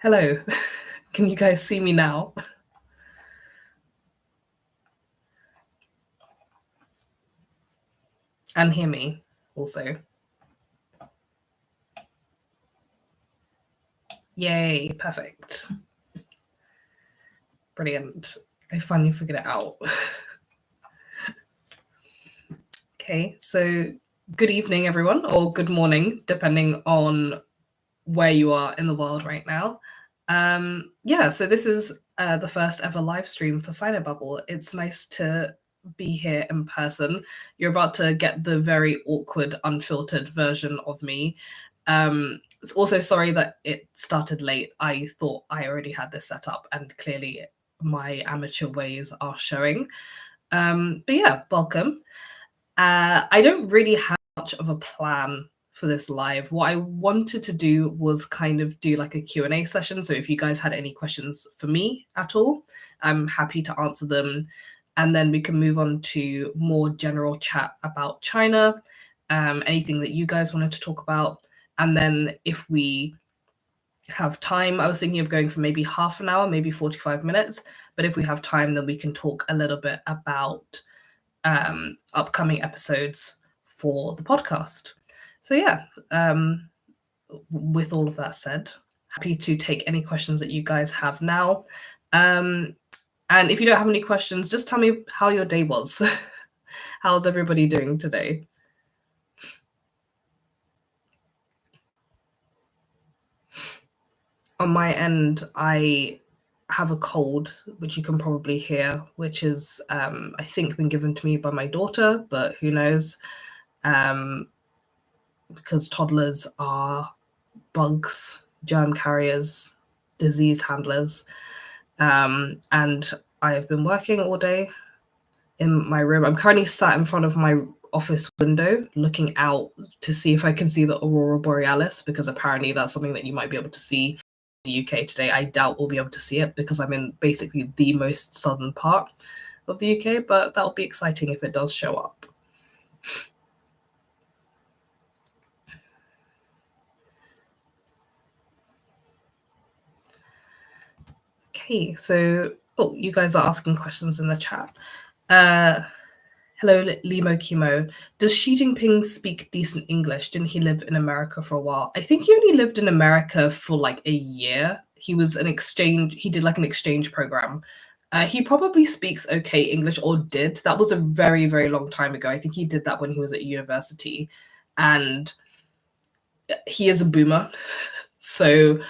Hello. Can you guys see me now? And hear me also? Yay, perfect. Brilliant. I finally figured it out. Okay, so good evening, everyone, or good morning, depending on where you are in the world right now. So this is the first ever live stream for Sinobabble. It's nice to be here in person. You're about to get the very awkward, unfiltered version of me. Also, sorry that it started late. I thought I already had this set up, and clearly my amateur ways are showing. But yeah, welcome. I don't really have much of a plan for this live. What I wanted to do was kind of do like a Q&A session. So if you guys had any questions for me at all, I'm happy to answer them. And then we can move on to more general chat about China, anything that you guys wanted to talk about. And then if we have time, I was thinking of going for maybe half an hour, maybe 45 minutes. But if we have time, then we can talk a little bit about upcoming episodes for the podcast. So yeah, with all of that said, happy to take any questions that you guys have now. And if you don't have any questions, just tell me how your day was. How's everybody doing today? On my end, I have a cold, which you can probably hear, which is, I think, been given to me by my daughter, but who knows? Because toddlers are bugs, germ carriers, disease handlers. And I have been working all day in my room. I'm currently sat in front of my office window looking out to see if I can see the aurora borealis, because apparently that's something that you might be able to see in the UK today. I doubt we'll be able to see it because I'm in basically the most southern part of the UK, but that'll be exciting if it does show up. Okay, so you guys are asking questions in the chat. Hello, Limo Kimo. Does Xi Jinping speak decent English? Didn't he live in America for a while? I think he only lived in America for like a year. He was an exchange. He did like an exchange program. He probably speaks okay English, or did. That was a very, very long time ago. I think he did that when he was at university. And he is a boomer. So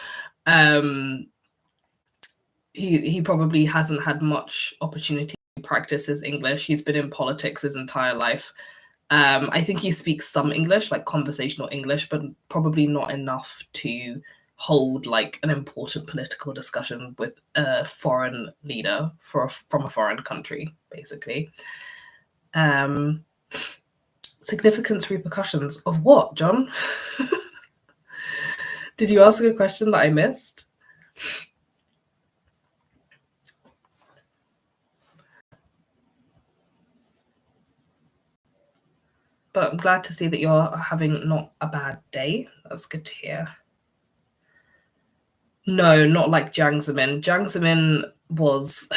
he probably hasn't had much opportunity to practice his English. He's been in politics his entire life. I think he speaks some English, like conversational English, but probably not enough to hold like an important political discussion with a foreign leader from a foreign country, basically. Significance, repercussions of what, John? Did you ask a question that I missed? But I'm glad to see that you're having not a bad day. That's good to hear. No, not like Jiang Zemin. Jiang Zemin was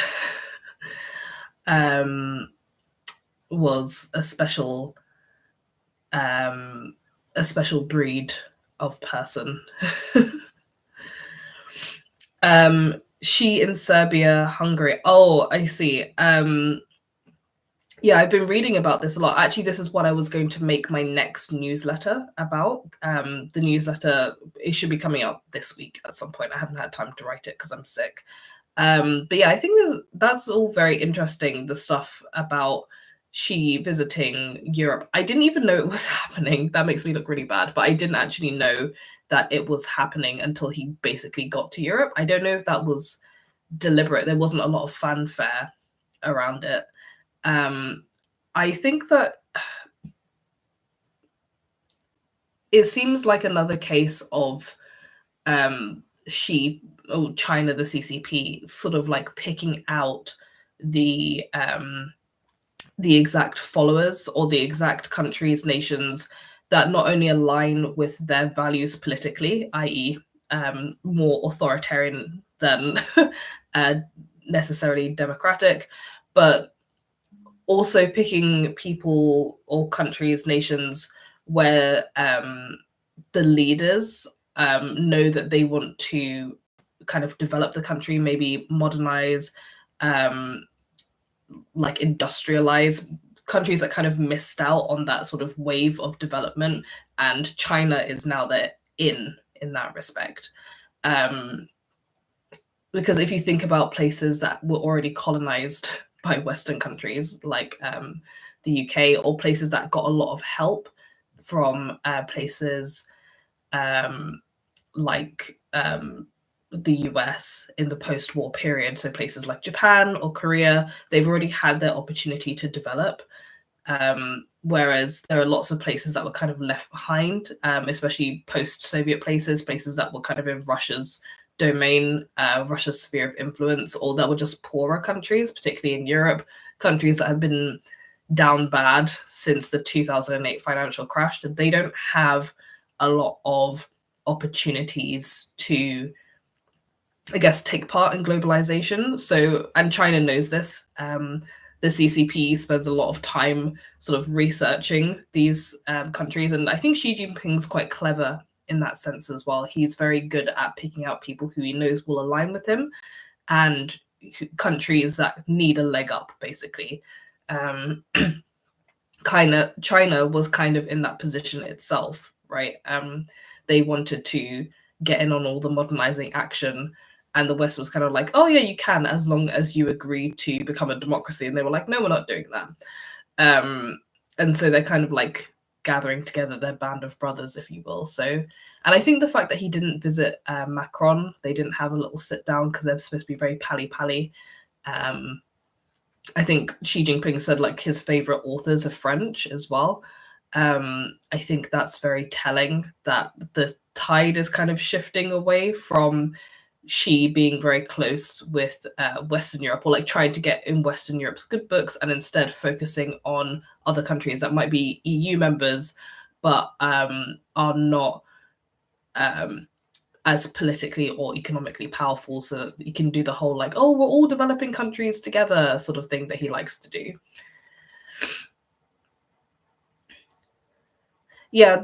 a special breed of person. She in Serbia, Hungary. Oh, I see. Yeah, I've been reading about this a lot. Actually, this is what I was going to make my next newsletter about. The newsletter, it should be coming out this week at some point. I haven't had time to write it because I'm sick. But yeah, I think that's all very interesting, the stuff about Xi visiting Europe. I didn't even know it was happening. That makes me look really bad, but I didn't actually know that it was happening until he basically got to Europe. I don't know if that was deliberate. There wasn't a lot of fanfare around it. I think that it seems like another case of China, the CCP, sort of like picking out the exact followers or the exact countries, nations that not only align with their values politically, i.e., more authoritarian than necessarily democratic, but also picking people or countries, nations where the leaders know that they want to kind of develop the country, maybe modernize, like industrialize, countries that kind of missed out on that sort of wave of development, and China is now there in that respect. Because if you think about places that were already colonized by Western countries, like the UK, or places that got a lot of help from places like the US in the post-war period, so places like Japan or Korea, they've already had their opportunity to develop. Whereas there are lots of places that were kind of left behind, especially post-Soviet places that were kind of in Russia's domain, Russia's sphere of influence, or that were just poorer countries, particularly in Europe, countries that have been down bad since the 2008 financial crash, that they don't have a lot of opportunities to, I guess, take part in globalization. So, and China knows this. The CCP spends a lot of time sort of researching these countries, and I think Xi Jinping's quite clever in that sense as well. He's very good at picking out people who he knows will align with him, and countries that need a leg up, basically. China was kind of in that position itself, right? They wanted to get in on all the modernizing action, and the West was kind of like, oh yeah, you can, as long as you agree to become a democracy. And they were like, no, we're not doing that. And so they're kind of like gathering together their band of brothers, if you will. So, and I think the fact that he didn't visit Macron, they didn't have a little sit down because they're supposed to be very pally-pally. I think Xi Jinping said like his favorite authors are French as well. I think that's very telling that the tide is kind of shifting away from Xi being very close with Western Europe, or like trying to get in Western Europe's good books, and instead focusing on other countries that might be EU members but are not as politically or economically powerful, so that you can do the whole like, oh, we're all developing countries together sort of thing that he likes to do. Yeah,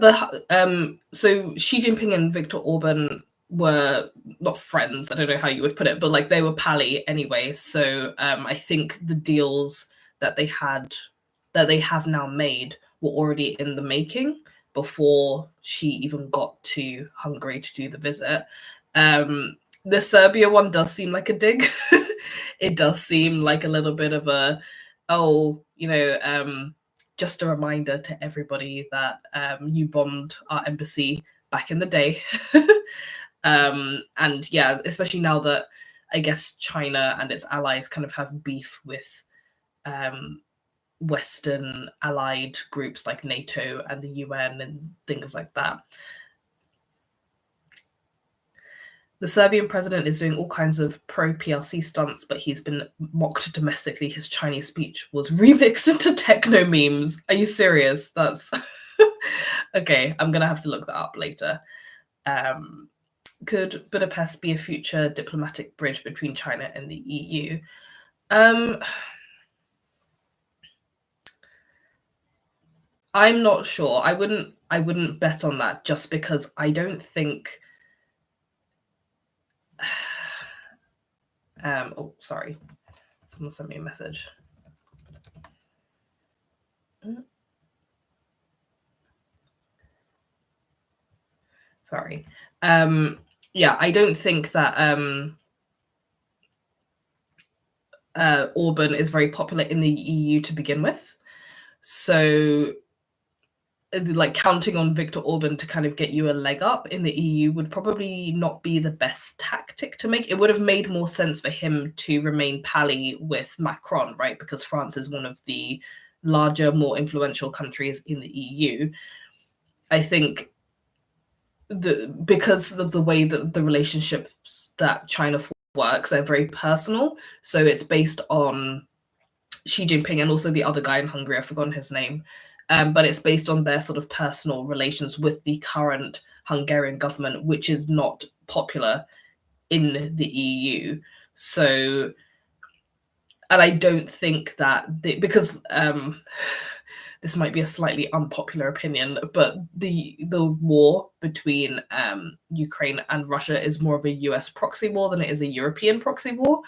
so Xi Jinping and Viktor Orban were not friends, I don't know how you would put it, but like they were pally anyway. So I think the deals that they have now made were already in the making before Xi even got to Hungary to do the visit. The Serbia one does seem like a dig. It does seem like a little bit of a, oh, just a reminder to everybody that you bombed our embassy back in the day. And yeah, especially now that I guess China and its allies kind of have beef with Western allied groups like NATO and the UN and things like that. The Serbian president is doing all kinds of pro-PRC stunts, but he's been mocked domestically. His Chinese speech was remixed into techno memes. Are you serious? That's... Okay, I'm going to have to look that up later. Could Budapest be a future diplomatic bridge between China and the EU? I'm not sure. I wouldn't bet on that, just because I don't think... oh, sorry. Someone sent me a message. Sorry. Yeah, I don't think that Orban is very popular in the EU to begin with. So like counting on Viktor Orban to kind of get you a leg up in the EU would probably not be the best tactic to make. It would have made more sense for him to remain pally with Macron, right? Because France is one of the larger, more influential countries in the EU. I think because of the way that the relationships that China works, they're very personal. So it's based on Xi Jinping and also the other guy in Hungary, I've forgotten his name. But it's based on their sort of personal relations with the current Hungarian government, which is not popular in the EU. So, and I don't think that because this might be a slightly unpopular opinion, but the war between Ukraine and Russia is more of a US proxy war than it is a European proxy war.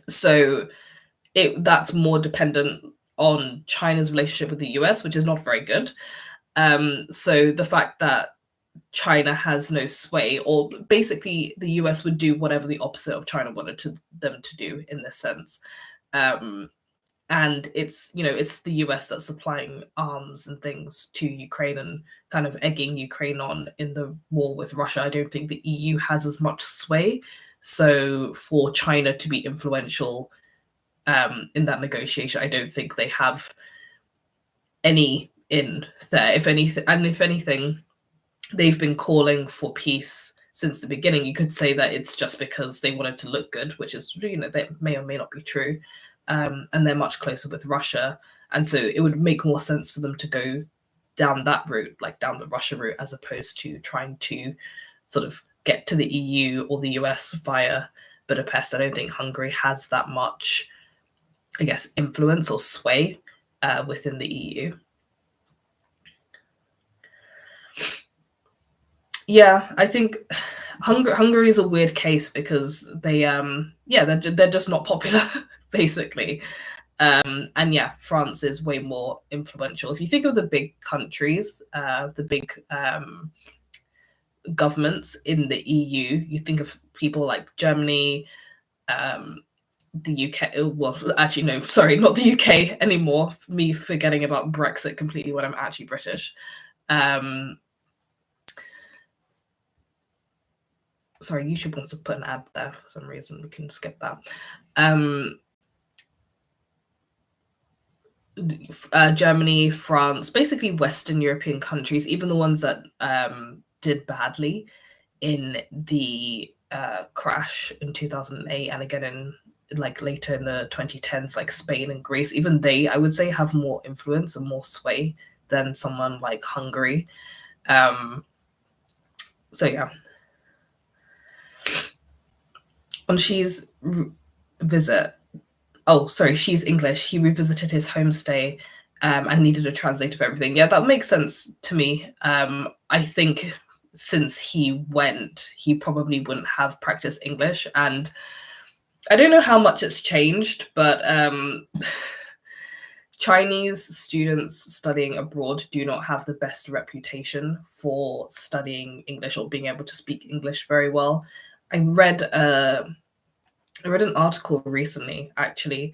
So that's more dependent on China's relationship with the US, which is not very good. So the fact that China has no sway, or basically the US would do whatever the opposite of China wanted them to do in this sense. And it's the US that's supplying arms and things to Ukraine and kind of egging Ukraine on in the war with Russia. I don't think the EU has as much sway. So for China to be influential in that negotiation, I don't think they have any in there. If anything, they've been calling for peace since the beginning. You could say that it's just because they wanted to look good, which is, that may or may not be true. And they're much closer with Russia. And so it would make more sense for them to go down that route, like down the Russia route, as opposed to trying to sort of get to the EU or the US via Budapest. I don't think Hungary has that much, I guess, influence or sway within the EU. Yeah, I think Hungary is a weird case because they're just not popular, basically. And yeah, France is way more influential. If you think of the big countries, the big governments in the EU, you think of people like Germany, the UK. Well, actually, no, sorry, not the UK anymore. Me forgetting about Brexit completely when I'm actually British. Sorry, YouTube wants to put an ad there for some reason. We can skip that. Germany, France, basically Western European countries, even the ones that did badly in the crash in 2008 and again in like later in the 2010s, like Spain and Greece, even they, I would say, have more influence and more sway than someone like Hungary. So yeah. On Xi's visit, Xi's English, he revisited his homestay and needed a translator for everything. Yeah, that makes sense to me. I think since he went, he probably wouldn't have practiced English. And I don't know how much it's changed, but Chinese students studying abroad do not have the best reputation for studying English or being able to speak English very well. I read an article recently, actually.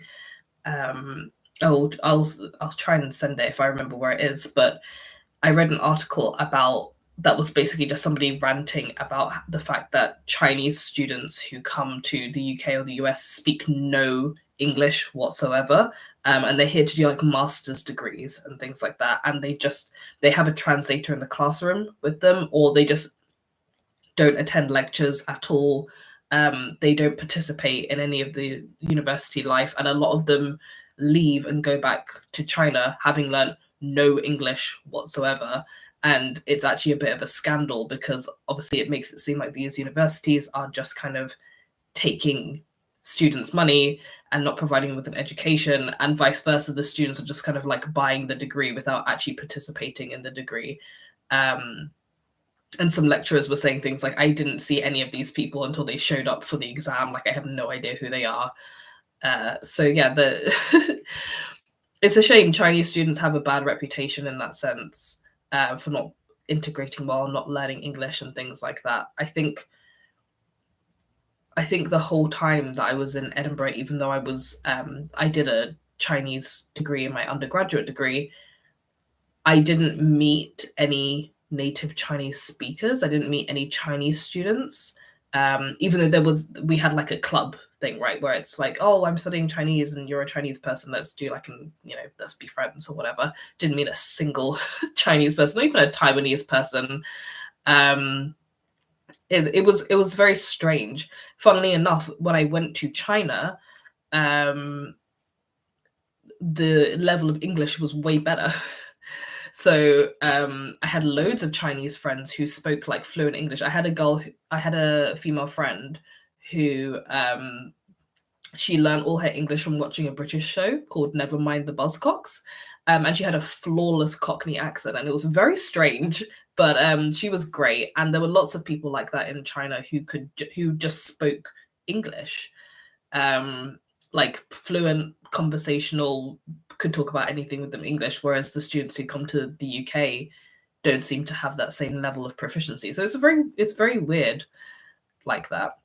I'll try and send it if I remember where it is, but I read an article about that was basically just somebody ranting about the fact that Chinese students who come to the UK or the US speak no English whatsoever, and they're here to do like master's degrees and things like that, and they have a translator in the classroom with them, or they just don't attend lectures at all. They don't participate in any of the university life, and a lot of them leave and go back to China having learned no English whatsoever. And it's actually a bit of a scandal because obviously it makes it seem like these universities are just kind of taking students' money and not providing them with an education, and vice versa. The students are just kind of like buying the degree without actually participating in the degree. And some lecturers were saying things like, I didn't see any of these people until they showed up for the exam. Like, I have no idea who they are. So yeah, it's a shame Chinese students have a bad reputation in that sense, for not integrating well, not learning English and things like that. I think the whole time that I was in Edinburgh, even though I did a Chinese degree in my undergraduate degree, I didn't meet any native Chinese speakers. I didn't meet any Chinese students, even though we had like a club thing, right, where it's like, oh, I'm studying Chinese and you're a Chinese person, let's do like let's be friends or whatever. Didn't meet a single Chinese person, not even a Taiwanese person. It was very strange. Funnily enough, when I went to China, the level of English was way better. So I had loads of Chinese friends who spoke like fluent English. I had a female friend who she learned all her English from watching a British show called Never Mind the Buzzcocks. And she had a flawless Cockney accent, and it was very strange, but she was great. And there were lots of people like that in China who just spoke English, like fluent, conversational, could talk about anything with them English. Whereas the students who come to the UK don't seem to have that same level of proficiency. So it's very weird like that.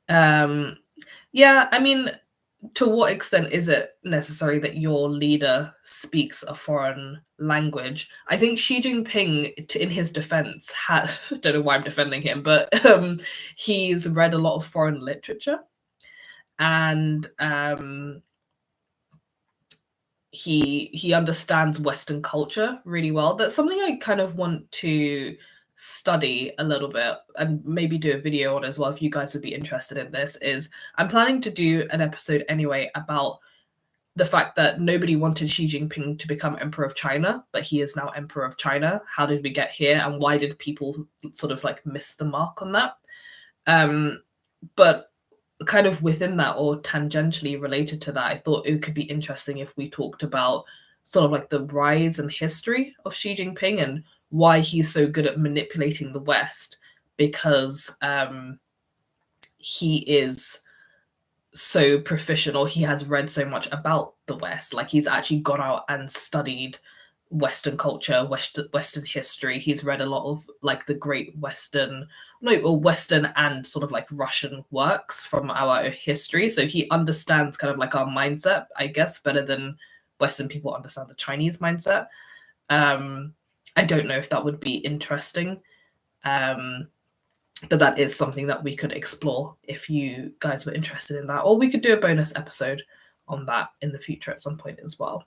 Yeah, I mean, to what extent is it necessary that your leader speaks a foreign language? I think Xi Jinping, in his defense, I don't know why I'm defending him, but he's read a lot of foreign literature, and he understands Western culture really well. That's something I kind of want to study a little bit and maybe do a video on as well, if you guys would be interested in this. Is I'm planning to do an episode anyway about the fact that nobody wanted Xi Jinping to become emperor of China, but he is now emperor of China. How did we get here, and why did people sort of like miss the mark on that? But kind of within that, or tangentially related to that, I thought it could be interesting if we talked about sort of like the rise and history of Xi Jinping and why he's so good at manipulating the West, because he is so proficient, or he has read so much about the West. Like, he's actually gone out and studied Western culture, Western history. He's read a lot of like the great Western and sort of like Russian works from our history. So he understands kind of like our mindset, I guess, better than Western people understand the Chinese mindset. I don't know if that would be interesting. But that is something that we could explore if you guys were interested in that. Or we could do a bonus episode on that in the future at some point as well.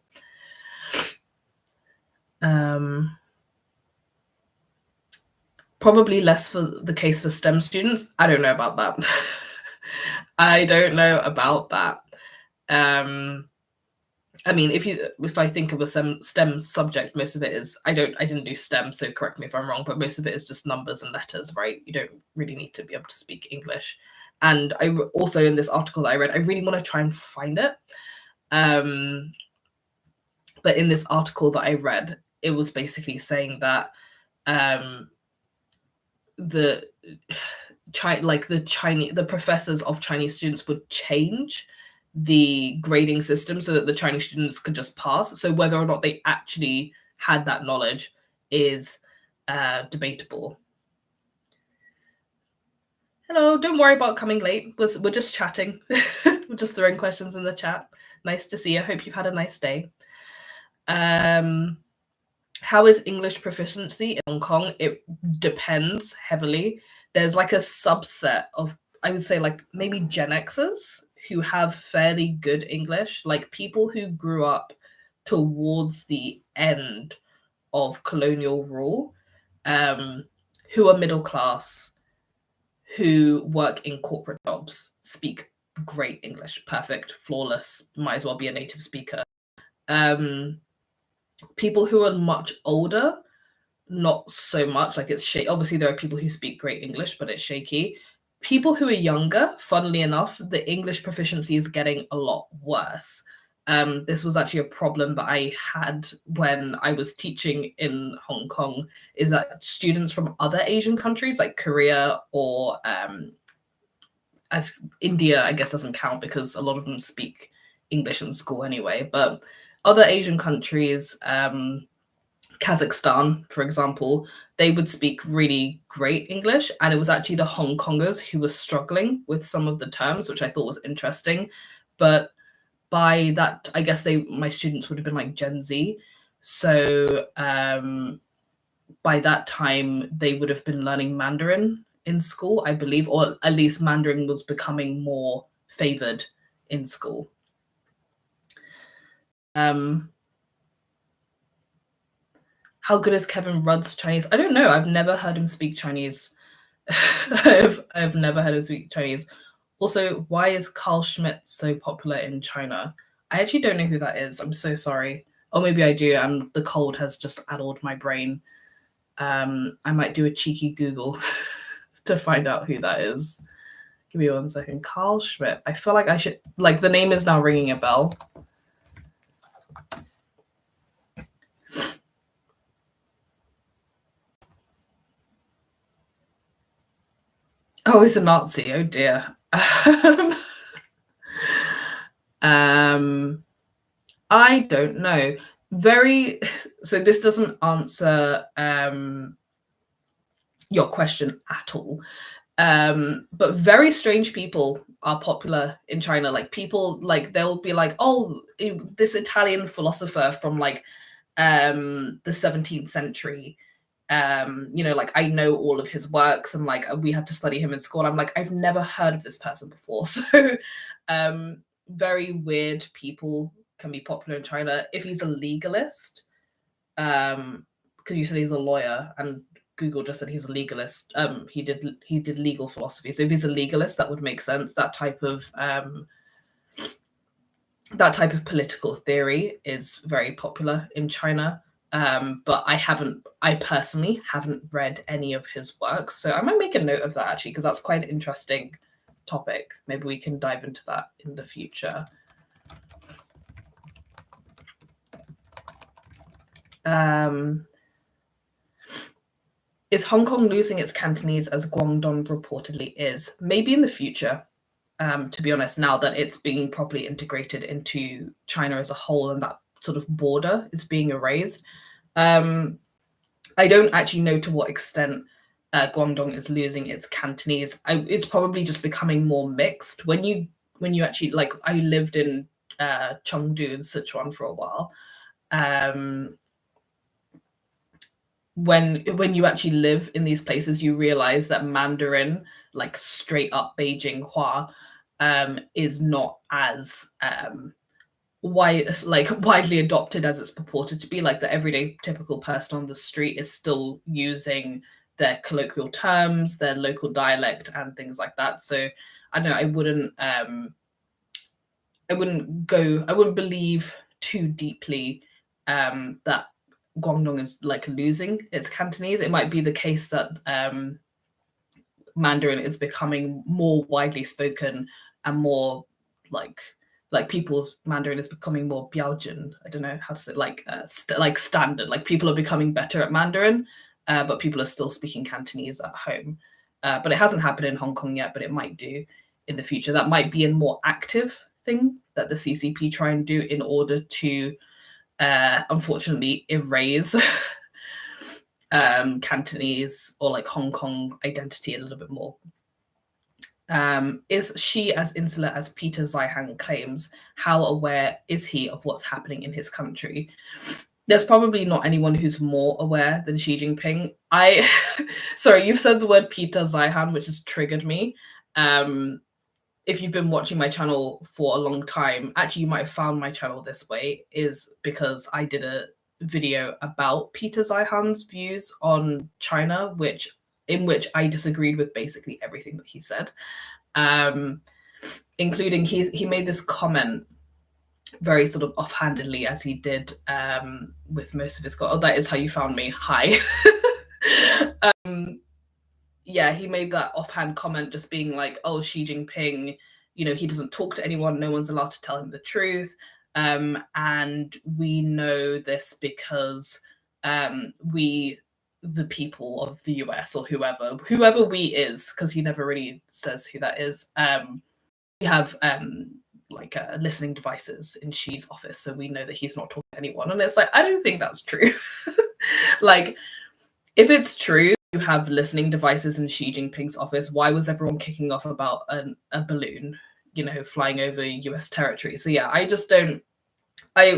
Probably less for the case for STEM students. I don't know about that. I don't know about that. I mean, if I think of a STEM subject, most of it is I didn't do STEM, so correct me if I'm wrong, but most of it is just numbers and letters, right? You don't really need to be able to speak English. And I also, in this article that I read, I really want to try and find it. But in this article that I read, it was basically saying that the professors of Chinese students would change the grading system so that the Chinese students could just pass. So whether or not they actually had that knowledge is debatable. Hello, don't worry about coming late. We're just chatting. We're just throwing questions in the chat. Nice to see you. I hope you've had a nice day. How is English proficiency in Hong Kong? It depends heavily. There's like a subset of, I would say, like maybe Gen Xers who have fairly good English, like people who grew up towards the end of colonial rule, who are middle class, who work in corporate jobs, speak great English, perfect, flawless, might as well be a native speaker. People who are much older, not so much. Like, it's shaky. Obviously, there are people who speak great English, but it's shaky. People who are younger, funnily enough, the English proficiency is getting a lot worse. This was actually a problem that I had when I was teaching in Hong Kong, is that students from other Asian countries like Korea or India, I guess, doesn't count because a lot of them speak English in school anyway, but other Asian countries, Kazakhstan, for example, they would speak really great English, and it was actually the Hong Kongers who were struggling with some of the terms, which I thought was interesting. But by that, I guess my students would have been like Gen Z, so by that time they would have been learning Mandarin in school, I believe, or at least Mandarin was becoming more favored in school. How good is Kevin Rudd's Chinese? I don't know. I've never heard him speak Chinese. I've never heard him speak Chinese. Also, why is Carl Schmidt so popular in China? I actually don't know who that is. I'm so sorry. Or maybe I do, and the cold has just addled my brain. I might do a cheeky Google to find out who that is. Give me 1 second. Carl Schmid. I feel like I should, like, the name is now ringing a bell. Oh, he's a Nazi. Oh dear. I don't know. So this doesn't answer your question at all. But very strange people are popular in China. Like, people, like, they'll be like, oh, this Italian philosopher from like the 17th century. Like, I know all of his works, and like we had to study him in school. I'm like, I've never heard of this person before. So very weird people can be popular in China. If he's a legalist, because you said he's a lawyer, and Google just said he's a legalist. He did legal philosophy. So if he's a legalist, that would make sense. That type of political theory is very popular in China. But I personally haven't read any of his works. So I might make a note of that, actually, because that's quite an interesting topic. Maybe we can dive into that in the future. Is Hong Kong losing its Cantonese as Guangdong reportedly is? Maybe in the future, to be honest, now that it's being properly integrated into China as a whole and that sort of border is being erased. I don't actually know to what extent Guangdong is losing its Cantonese. It's probably just becoming more mixed. When you actually, like, I lived in Chengdu in Sichuan for a while. When you actually live in these places, you realize that Mandarin, like straight up Beijing Hua, is not as widely adopted as it's purported to be. Like, the everyday typical person on the street is still using their colloquial terms, their local dialect, and things like that. So I don't know. I wouldn't believe too deeply that Guangdong is like losing its Cantonese. It might be the case that Mandarin is becoming more widely spoken and more like people's Mandarin is becoming more Biaojin. I don't know how to say, like standard. Like, people are becoming better at Mandarin, but people are still speaking Cantonese at home. But it hasn't happened in Hong Kong yet, but it might do in the future. That might be a more active thing that the CCP try and do in order to unfortunately erase Cantonese or like Hong Kong identity a little bit more. Is she as insular as Peter Zeihan claims? How aware is he of what's happening in his country? There's probably not anyone who's more aware than Xi Jinping. Sorry, you've said the word Peter Zeihan, which has triggered me. If you've been watching my channel for a long time, actually you might have found my channel this way, is because I did a video about Peter Zeihan's views on China, in which I disagreed with basically everything that he said, including he made this comment very sort of offhandedly, as he did with most of his oh, that is how you found me. Hi. Yeah, he made that offhand comment, just being like, oh, Xi Jinping, he doesn't talk to anyone. No one's allowed to tell him the truth. And we know this because we, the people of the US, or whoever we is, because he never really says who that is, we have like listening devices in Xi's office, so we know that he's not talking to anyone. And it's like, I don't think that's true. Like, if it's true you have listening devices in Xi Jinping's office, why was everyone kicking off about a balloon, flying over US territory? So yeah, I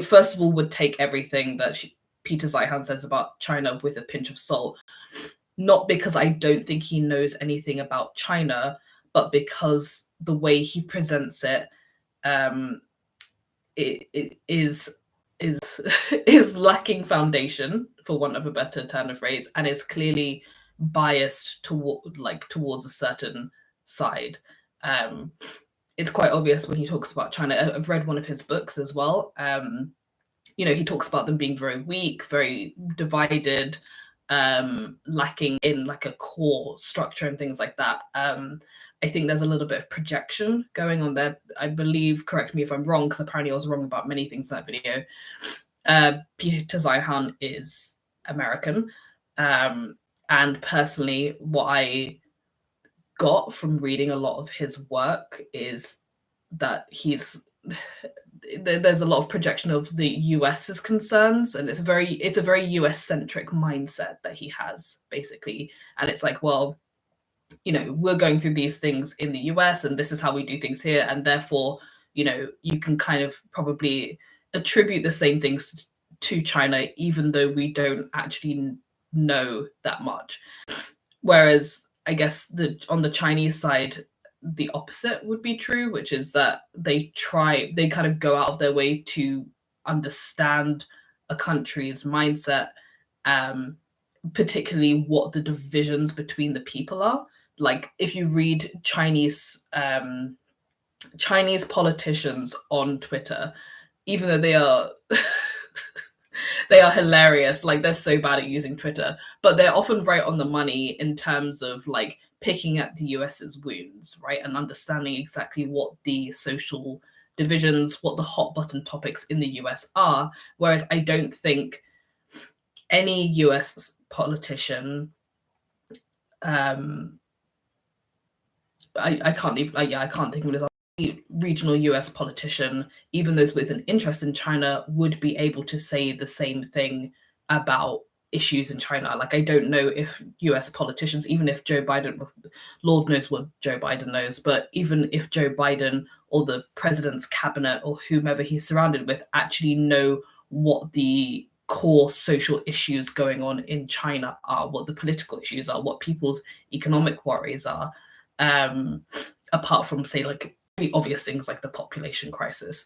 first of all would take everything that Peter Zeihan says about China with a pinch of salt, not because I don't think he knows anything about China, but because the way he presents it, it is lacking foundation, for want of a better turn of phrase, and is clearly biased towards a certain side. It's quite obvious when he talks about China. I've read one of his books as well. he talks about them being very weak, very divided, lacking in like a core structure and things like that. I think there's a little bit of projection going on there. I believe, correct me if I'm wrong, because apparently I was wrong about many things in that video. Peter Zeihan is American. And personally, what I got from reading a lot of his work is that there's a lot of projection of the US's concerns, and it's a very US centric mindset that he has, basically. And it's like, well, we're going through these things in the US and this is how we do things here, and therefore, you can kind of probably attribute the same things to China, even though we don't actually know that much. Whereas I guess on the Chinese side, the opposite would be true, which is that they kind of go out of their way to understand a country's mindset, particularly what the divisions between the people are. Like, if you read Chinese politicians on Twitter, even though they are they are hilarious, like they're so bad at using Twitter, but they're often right on the money in terms of like picking at the US's wounds, right? And understanding exactly what the social divisions, what the hot button topics in the US are. Whereas I don't think any US politician, I can't even, I can't think of it as a regional US politician, even those with an interest in China, would be able to say the same thing about issues in China. Like, I don't know if US politicians, even if Joe Biden, Lord knows what Joe Biden knows, but even if Joe Biden or the president's cabinet or whomever he's surrounded with actually know what the core social issues going on in China are, what the political issues are, what people's economic worries are, apart from, say, like really obvious things like the population crisis.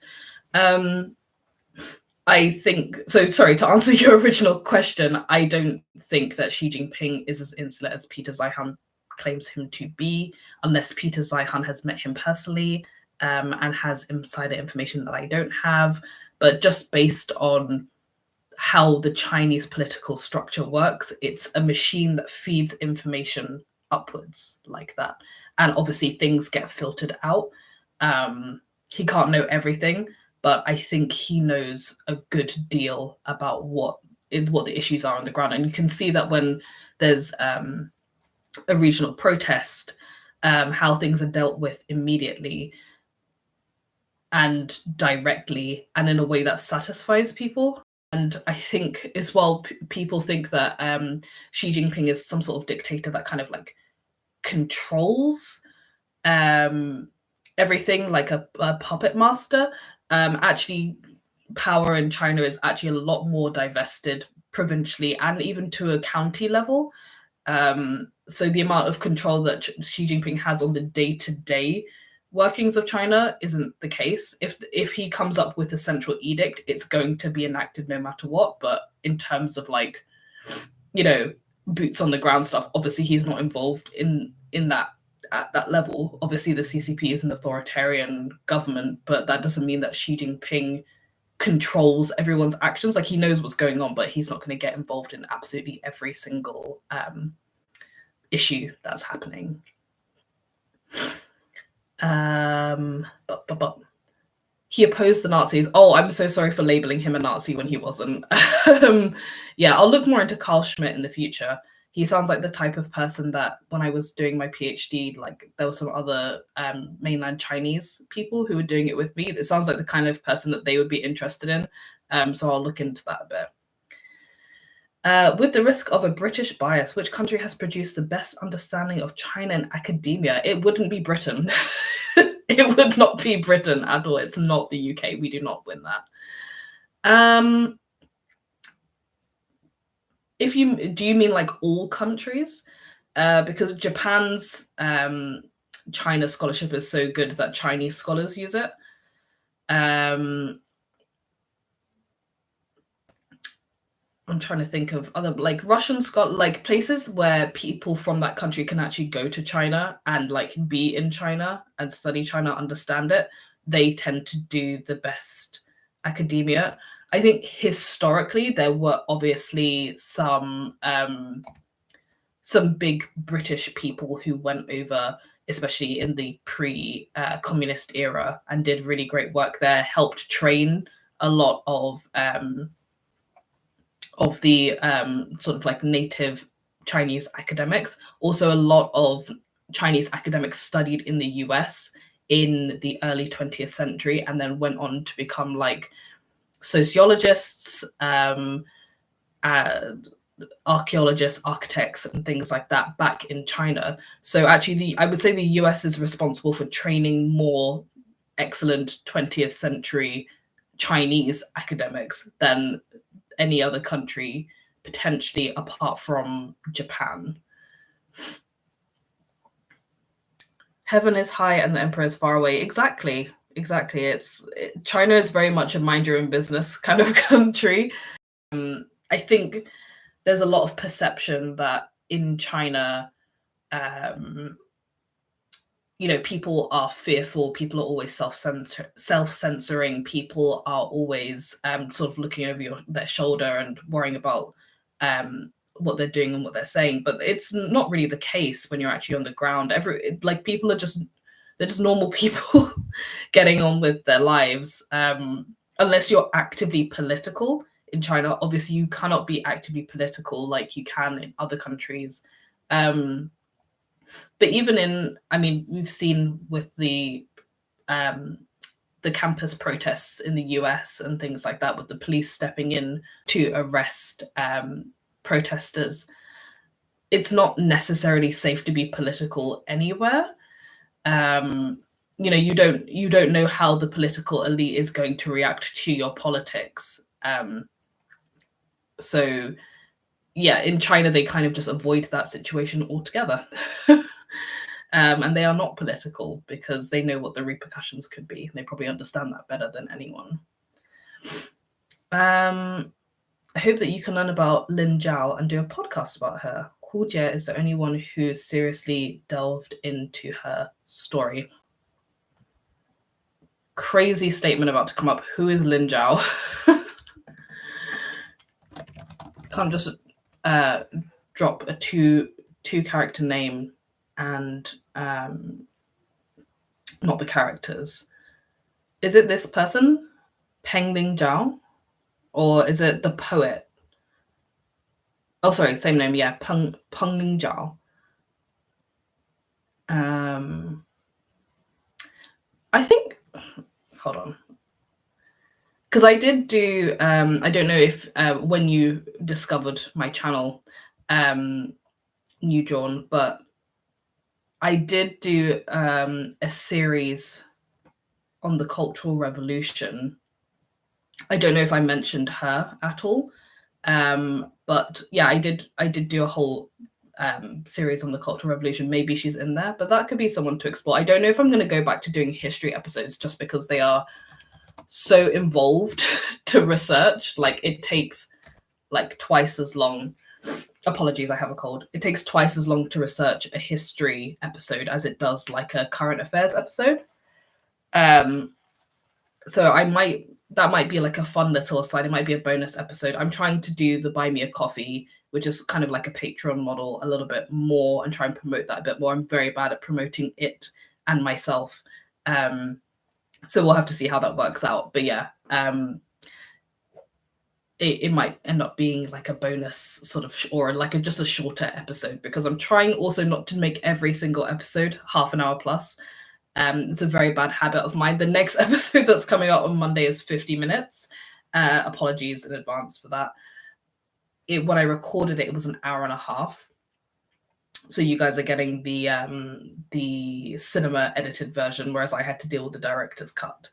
I think, so sorry, to answer your original question, I don't think that Xi Jinping is as insular as Peter Zeihan claims him to be, unless Peter Zeihan has met him personally, and has insider information that I don't have. But just based on how the Chinese political structure works, it's a machine that feeds information upwards like that. And obviously things get filtered out. He can't know everything, but I think he knows a good deal about what the issues are on the ground. And you can see that when there's a regional protest, how things are dealt with immediately and directly and in a way that satisfies people. And I think as well, people think that Xi Jinping is some sort of dictator that kind of like controls everything, like a puppet master. Actually, power in China is actually a lot more divested provincially and even to a county level. So the amount of control that Xi Jinping has on the day-to-day workings of China isn't the case. If he comes up with a central edict, it's going to be enacted no matter what. But in terms of like, boots on the ground stuff, obviously he's not involved in that at that level. Obviously the CCP is an authoritarian government, but that doesn't mean that Xi Jinping controls everyone's actions. Like, he knows what's going on, but he's not going to get involved in absolutely every single issue that's happening. He opposed the Nazis. Oh, I'm so sorry for labeling him a Nazi when he wasn't. Yeah, I'll look more into Carl Schmid in the future. He sounds like the type of person that when I was doing my PhD, like there were some other mainland Chinese people who were doing it with me. It sounds like the kind of person that they would be interested in. So I'll look into that a bit. With the risk of a British bias, which country has produced the best understanding of China in academia? It wouldn't be Britain. It would not be Britain at all. It's not the UK. We do not win that. Do you mean like all countries? Because Japan's China scholarship is so good that Chinese scholars use it. I'm trying to think of other, like, Russian like places where people from that country can actually go to China and like be in China and study China, understand it. They tend to do the best academia. I think historically there were obviously some big British people who went over, especially in the pre-communist era, and did really great work there, helped train a lot of the sort of like native Chinese academics. Also, a lot of Chinese academics studied in the US in the early 20th century and then went on to become like sociologists, archaeologists, architects, and things like that back in China. So actually, I would say the US is responsible for training more excellent 20th century Chinese academics than any other country, potentially apart from Japan. Heaven is high and the emperor is far away. Exactly. China is very much a mind your own business kind of country. I think there's a lot of perception that in China, people are fearful, people are always self-censoring, people are always sort of looking over their shoulder and worrying about what they're doing and what they're saying. But it's not really the case when you're actually on the ground. People are just normal people getting on with their lives, unless you're actively political. In China, obviously, you cannot be actively political like you can in other countries. But even we've seen with the campus protests in the US and things like that, with the police stepping in to arrest protesters. It's not necessarily safe to be political anywhere. You don't know how the political elite is going to react to your politics. So yeah, in China, they kind of just avoid that situation altogether. And they are not political because they know what the repercussions could be. They probably understand that better than anyone. I hope that you can learn about Lin Zhao and do a podcast about her. Hu Jie is the only one who seriously delved into her story. Crazy statement about to come up. Who is Lin Zhao? Can't just drop a two character name and not the characters. Is it this person, Peng Ling Zhao, or is it the poet? Oh, sorry, same name. Yeah, Peng Ling Zhao. I think. Hold on. Because I did do, I don't know if when you discovered my channel, New Dawn, but I did do a series on the Cultural Revolution. I don't know if I mentioned her at all, but yeah, I did do a whole series on the Cultural Revolution. Maybe she's in there, but that could be someone to explore. I don't know if I'm going to go back to doing history episodes just because they are so involved to research. Like, it takes like twice as long. Apologies, I have a cold. It takes twice as long to research a history episode as it does like a current affairs episode. So that might be like a fun little aside. It might be a bonus episode. I'm trying to do the Buy Me a Coffee, which is kind of like a Patreon model, a little bit more, and try and promote that a bit more. I'm very bad at promoting it and myself. So we'll have to see how that works out. But yeah, it might end up being like a bonus sort of, or like just a shorter episode, because I'm trying also not to make every single episode half an hour plus. It's a very bad habit of mine. The next episode that's coming out on Monday is 50 minutes. Apologies in advance for that. When I recorded it, it was an hour and a half. So you guys are getting the cinema edited version, whereas I had to deal with the director's cut.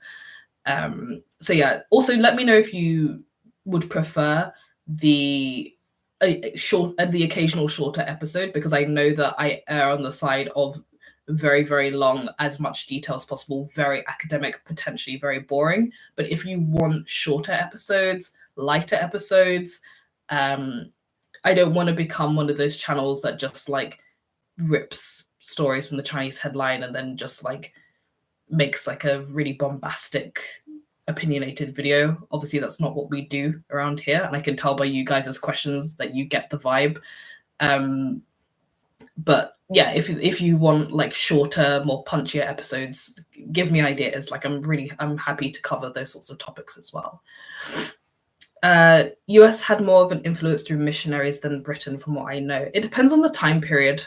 So yeah, also let me know if you would prefer the occasional shorter episode, because I know that I err on the side of very, very long, as much detail as possible, very academic, potentially very boring. But if you want shorter episodes, lighter episodes, I don't want to become one of those channels that just like rips stories from the Chinese headline and then just like makes like a really bombastic opinionated video. Obviously, that's not what we do around here, and I can tell by you guys' questions that you get the vibe. But yeah, if you want like shorter, more punchier episodes, give me ideas. Like I'm happy to cover those sorts of topics as well. US had more of an influence through missionaries than Britain, from what I know. It depends on the time period.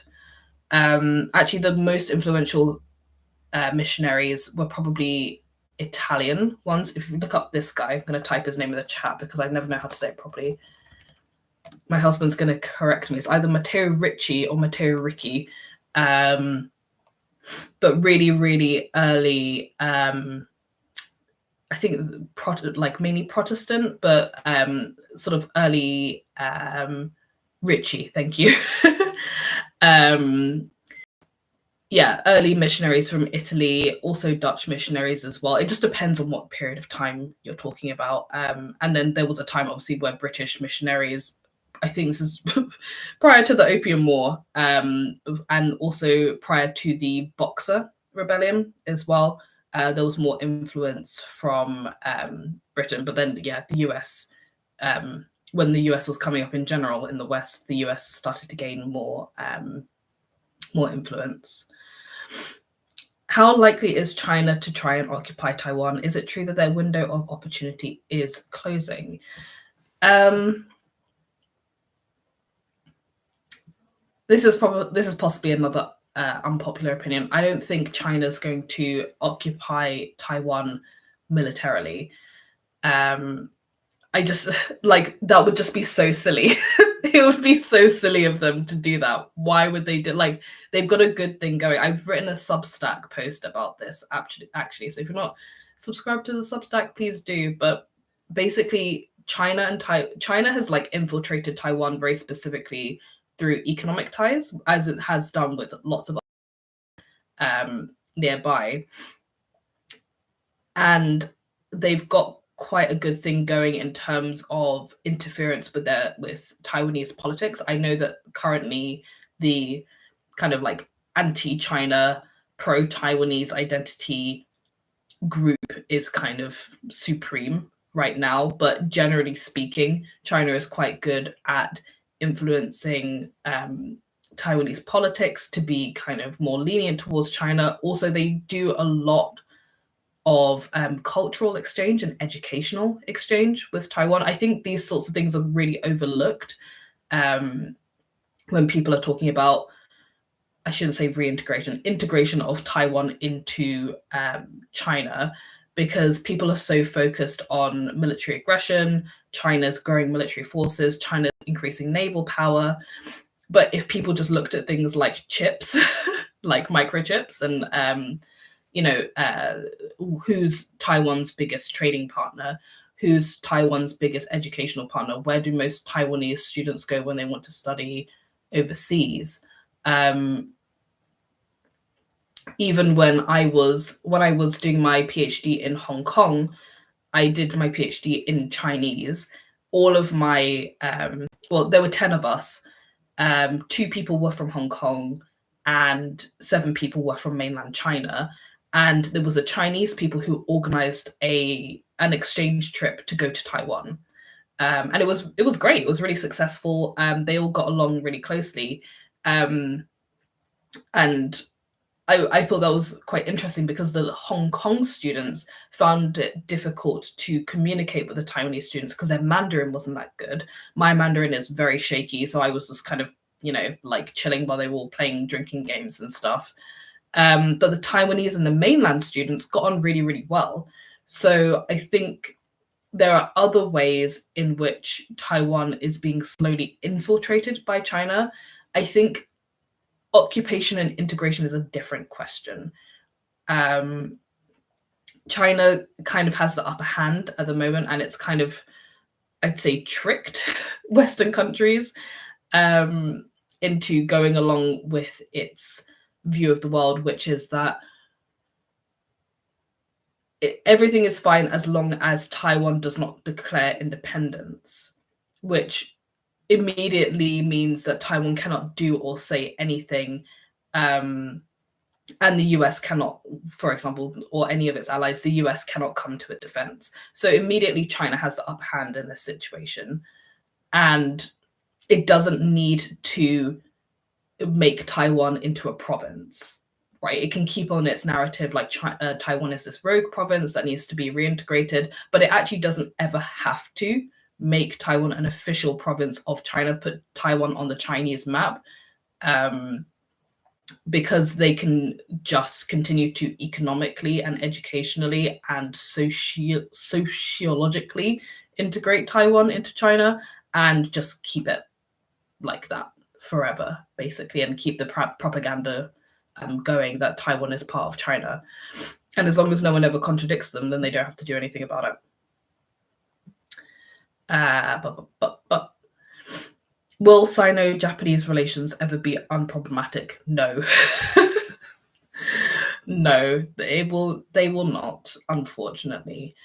Actually, the most influential missionaries were probably Italian ones. If you look up this guy, I'm going to type his name in the chat because I never know how to say it properly. My husband's going to correct me. It's either Matteo Ricci or Matteo Ricci. But really, really early, I think like mainly Protestant, but sort of early Ricci, thank you. Yeah, early missionaries from Italy, also Dutch missionaries as well. It just depends on what period of time you're talking about. And then there was a time, obviously, where British missionaries, I think this is prior to the Opium War, and also prior to the Boxer Rebellion as well. There was more influence from Britain, but then, yeah, the US, when the US was coming up in general in the West, the US started to gain more influence. How likely is China to try and occupy Taiwan? Is it true that their window of opportunity is closing? This is possibly another unpopular opinion. I don't think China's going to occupy Taiwan militarily. I just like that would just be so silly. It would be so silly of them to do that. Why would they do like they've got a good thing going? I've written a Substack post about this actually. So if you're not subscribed to the Substack, please do. But basically China has like infiltrated Taiwan very specifically through economic ties, as it has done with lots of nearby. And they've got quite a good thing going in terms of interference with Taiwanese politics. I know that currently the kind of like anti-China, pro-Taiwanese identity group is kind of supreme right now, but generally speaking, China is quite good at influencing Taiwanese politics to be kind of more lenient towards China. Also, they do a lot of cultural exchange and educational exchange with Taiwan. I think these sorts of things are really overlooked when people are talking about, I shouldn't say integration of Taiwan into China, because people are so focused on military aggression, China's growing military forces, China's increasing naval power. But if people just looked at things like chips, like microchips, and who's Taiwan's biggest trading partner, who's Taiwan's biggest educational partner, where do most Taiwanese students go when they want to study overseas? Even when I was doing my PhD in Hong Kong, I did my PhD in Chinese. All of my there were 10 of us. 2 people were from Hong Kong and 7 people were from mainland China. And there was a Chinese people who organized an exchange trip to go to Taiwan. And it was great. It was really successful. They all got along really closely. And I thought that was quite interesting because the Hong Kong students found it difficult to communicate with the Taiwanese students because their Mandarin wasn't that good. My Mandarin is very shaky, so I was just kind of, like chilling while they were all playing drinking games and stuff. But the Taiwanese and the mainland students got on really, really well. So I think there are other ways in which Taiwan is being slowly infiltrated by China. I think occupation and integration is a different question. China kind of has the upper hand at the moment, and it's kind of, I'd say, tricked Western countries into going along with its view of the world, which is that everything is fine as long as Taiwan does not declare independence, which immediately means that Taiwan cannot do or say anything, and the US cannot for example, or any of its allies, the US cannot come to its defense. So immediately China has the upper hand in this situation, and it doesn't need to make Taiwan into a province, right? It can keep on its narrative like Taiwan is this rogue province that needs to be reintegrated, but it actually doesn't ever have to make Taiwan an official province of China, put Taiwan on the Chinese map, because they can just continue to economically and educationally and sociologically integrate Taiwan into China and just keep it like that forever, basically, and keep the propaganda going that Taiwan is part of China. And as long as no one ever contradicts them, then they don't have to do anything about it. But will Sino-Japanese relations ever be unproblematic? No. No, they will not, unfortunately.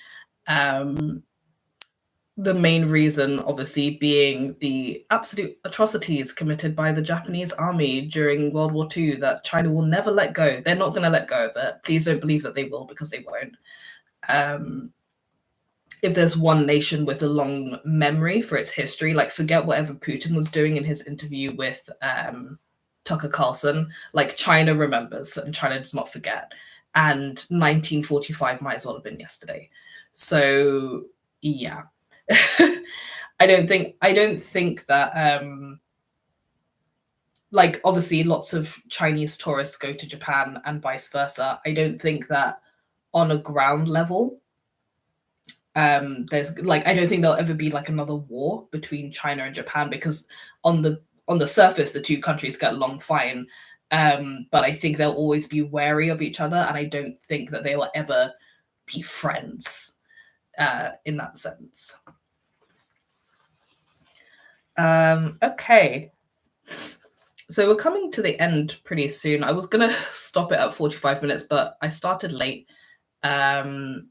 The main reason, obviously, being the absolute atrocities committed by the Japanese army during World War II that China will never let go. They're not going to let go of it. Please don't believe that they will, because they won't. If there's one nation with a long memory for its history, like forget whatever Putin was doing in his interview with Tucker Carlson, like China remembers and China does not forget. And 1945 might as well have been yesterday. So yeah. I don't think that like obviously lots of Chinese tourists go to Japan and vice versa. I don't think that on a ground level there's like, I don't think there'll ever be like another war between China and Japan, because on the surface the two countries get along fine, but I think they'll always be wary of each other, and I don't think that they will ever be friends in that sense. Okay, so we're coming to the end pretty soon. I was gonna stop it at 45 minutes, but I started late, and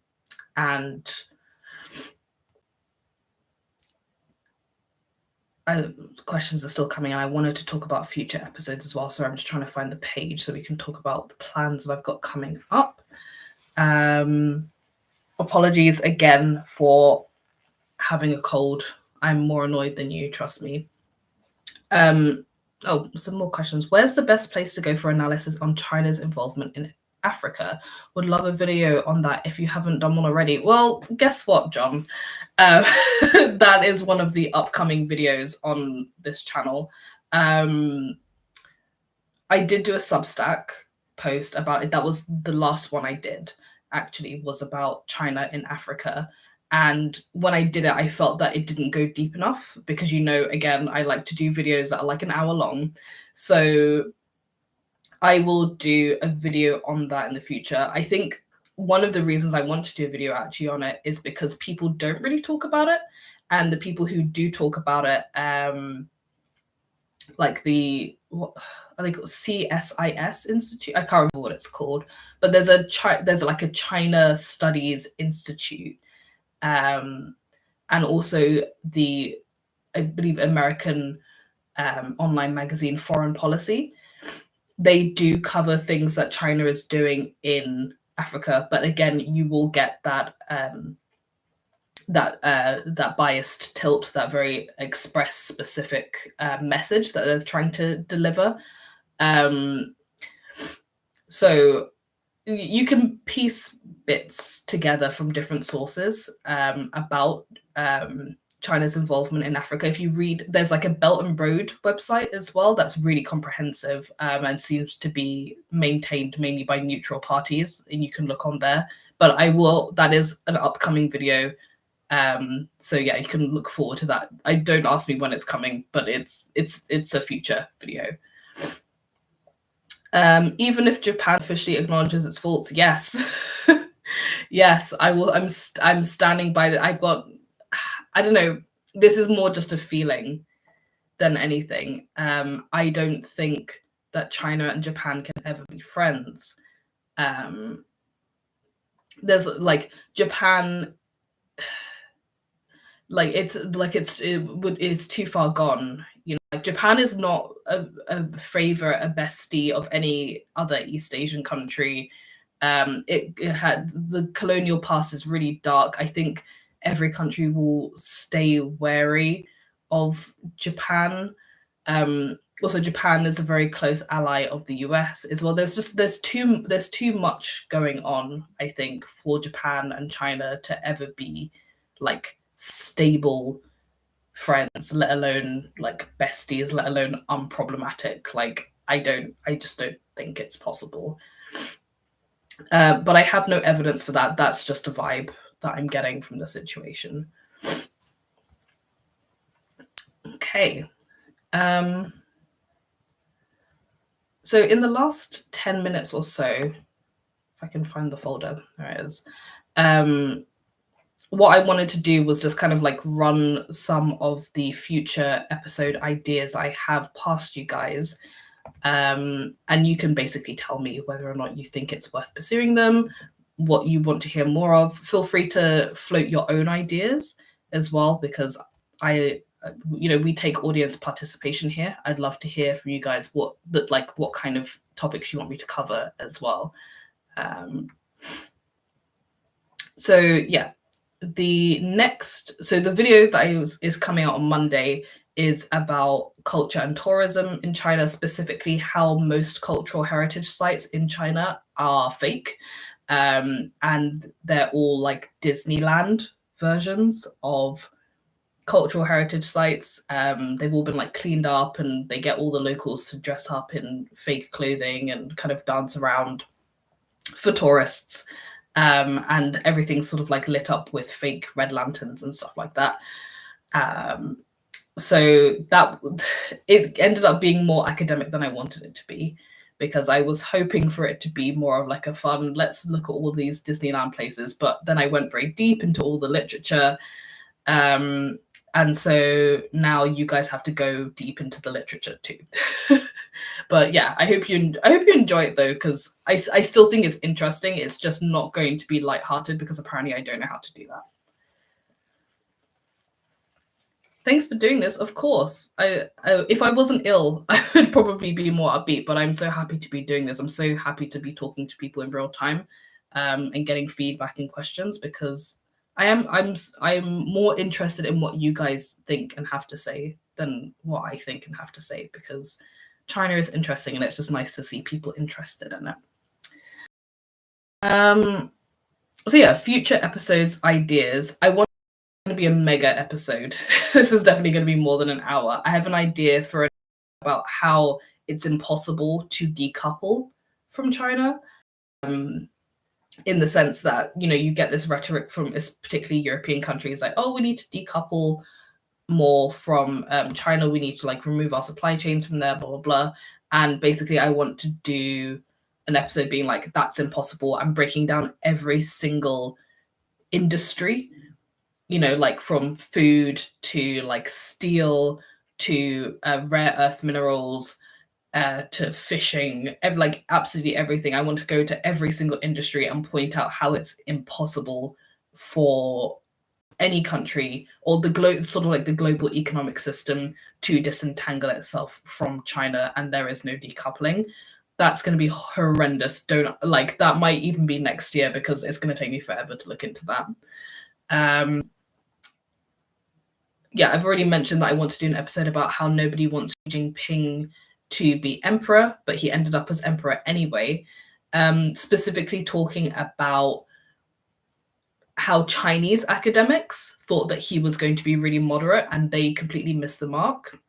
questions are still coming, and I wanted to talk about future episodes as well, so I'm just trying to find the page so we can talk about the plans that I've got coming up. Apologies again for having a cold. I'm more annoyed than you, trust me. Oh, some more questions. Where's the best place to go for analysis on China's involvement in Africa? Would love a video on that if you haven't done one already. Well, guess what, John? That is one of the upcoming videos on this channel. I did do a Substack post about it. That was the last one I did, actually, was about China in Africa. And when I did it, I felt that it didn't go deep enough because, you know, again, I like to do videos that are like an hour long. So I will do a video on that in the future. I think one of the reasons I want to do a video actually on it is because people don't really talk about it. And the people who do talk about it, like the, I think it was CSIS Institute. I can't remember what it's called, but there's like a China Studies Institute. And also the, I believe, American online magazine Foreign Policy. They do cover things that China is doing in Africa, but again, you will get that that biased tilt, that very express specific message that they're trying to deliver. So you can piece bits together from different sources about China's involvement in Africa. If you read, there's like a Belt and Road website as well that's really comprehensive and seems to be maintained mainly by neutral parties, and you can look on there. But that is an upcoming video. So yeah, you can look forward to that. Don't ask me when it's coming, but it's a future video. Even if Japan officially acknowledges its faults, yes. Yes, I will. I'm standing by that. I've got, I don't know, this is more just a feeling than anything. I don't think that China and Japan can ever be friends. There's like Japan, like it's too far gone. You know, like Japan is not a favorite, a bestie of any other East Asian country. It had the colonial past is really dark. I think every country will stay wary of Japan. Also, Japan is a very close ally of the US as well. There's too much going on, I think, for Japan and China to ever be like stable friends, let alone like besties, let alone unproblematic. Like I just don't think it's possible. But I have no evidence for that. That's just a vibe that I'm getting from the situation. Okay. So in the last 10 minutes or so, if I can find the folder, there it is. What I wanted to do was just kind of like run some of the future episode ideas I have past you guys. And you can basically tell me whether or not you think it's worth pursuing them, what you want to hear more of. Feel free to float your own ideas as well, because we take audience participation here. I'd love to hear from you guys what kind of topics you want me to cover as well. So yeah, the video that is coming out on Monday is about culture and tourism in China, specifically how most cultural heritage sites in China are fake. And they're all like Disneyland versions of cultural heritage sites. They've all been like cleaned up, and they get all the locals to dress up in fake clothing and kind of dance around for tourists. And everything's sort of like lit up with fake red lanterns and stuff like that. So that it ended up being more academic than I wanted it to be, because I was hoping for it to be more of like a fun, let's look at all these Disneyland places. But then I went very deep into all the literature. And so now you guys have to go deep into the literature too. But yeah, I hope you enjoy it though, because I still think it's interesting. It's just not going to be lighthearted, because apparently I don't know how to do that. Thanks for doing this. Of course, if I wasn't ill, I would probably be more upbeat. But I'm so happy to be doing this. I'm so happy to be talking to people in real time, and getting feedback and questions, because I'm more interested in what you guys think and have to say than what I think and have to say, because China is interesting, and it's just nice to see people interested in it. So yeah, future episodes ideas. I want to be a mega episode. This is definitely going to be more than an hour. I have an idea for about how it's impossible to decouple from China, in the sense that, you get this rhetoric from particularly European countries like, oh, we need to decouple more from China. We need to like remove our supply chains from there, blah, blah, blah. And basically I want to do an episode being like, that's impossible. I'm breaking down every single industry, like from food to like steel to rare earth minerals, to fishing, like absolutely everything. I want to go to every single industry and point out how it's impossible for any country or sort of like the global economic system to disentangle itself from China, and there is no decoupling. That's going to be horrendous. That might even be next year, because it's going to take me forever to look into that. Yeah, I've already mentioned that I want to do an episode about how nobody wants Jinping to be emperor, but he ended up as emperor anyway. Specifically talking about how Chinese academics thought that he was going to be really moderate, and they completely missed the mark.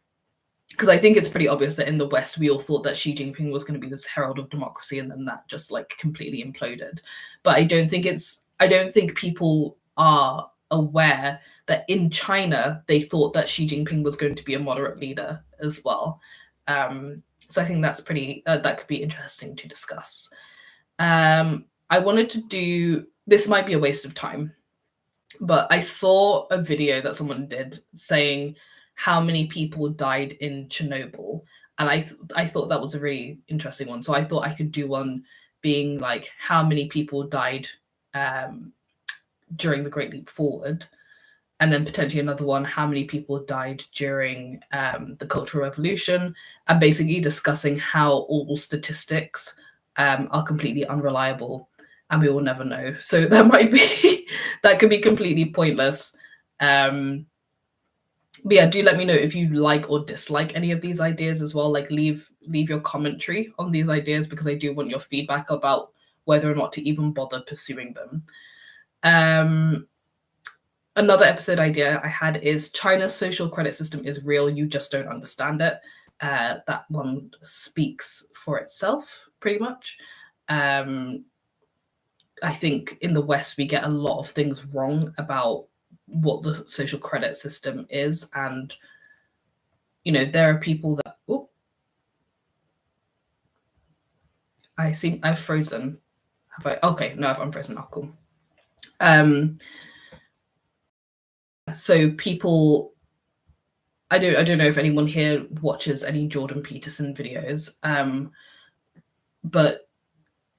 Because I think it's pretty obvious that in the West, we all thought that Xi Jinping was going to be this herald of democracy, and then that just like completely imploded. But I don't think people are aware that in China, they thought that Xi Jinping was going to be a moderate leader as well. So I think that's that could be interesting to discuss. I wanted to do, this might be a waste of time, but I saw a video that someone did saying how many people died in Chernobyl. And I thought that was a really interesting one. So I thought I could do one being like how many people died during the Great Leap Forward. And then potentially another one, how many people died during the Cultural Revolution, and basically discussing how all statistics are completely unreliable. and we will never know. So that might be that could be completely pointless. But yeah, do let me know if you like or dislike any of these ideas as well. Like leave your commentary on these ideas, because I do want your feedback about whether or not to even bother pursuing them. Another episode idea I had is China's social credit system is real, you just don't understand it. That one speaks for itself, pretty much. I think in the West, we get a lot of things wrong about what the social credit system is. And, you know, there are people that, oh, I think I've frozen. Have I? Okay, no, I'm frozen. Oh, cool. So people, I don't know if anyone here watches any Jordan Peterson videos, but